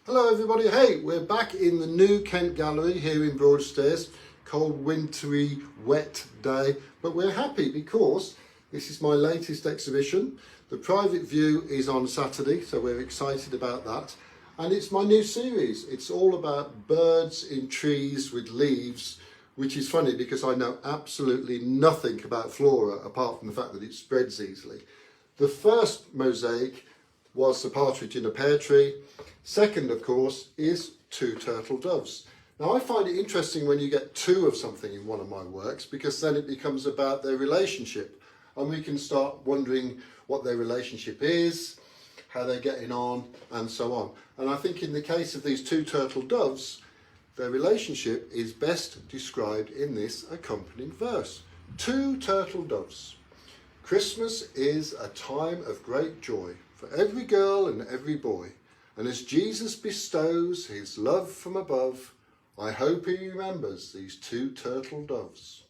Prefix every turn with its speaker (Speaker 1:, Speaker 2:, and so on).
Speaker 1: Hello everybody, hey, we're back in the new Kent Gallery here in Broadstairs. Cold, wintry, wet day, but we're happy because this is my latest exhibition. The private view is on Saturday, so we're excited about that. And it's my new series. It's all about birds in trees with leaves, which is funny because I know absolutely nothing about flora apart from the fact that it spreads easily. The first mosaic was the partridge in a pear tree. Second, of course, is two turtle doves. Now I find it interesting when you get two of something in one of my works, because then it becomes about their relationship and we can start wondering what their relationship is, how they're getting on, and so on. And I think in the case of these two turtle doves, their relationship is best described in this accompanying verse. Two turtle doves. Christmas is a time of great joy for every girl and every boy. And as Jesus bestows his love from above, I hope he remembers these two turtle doves.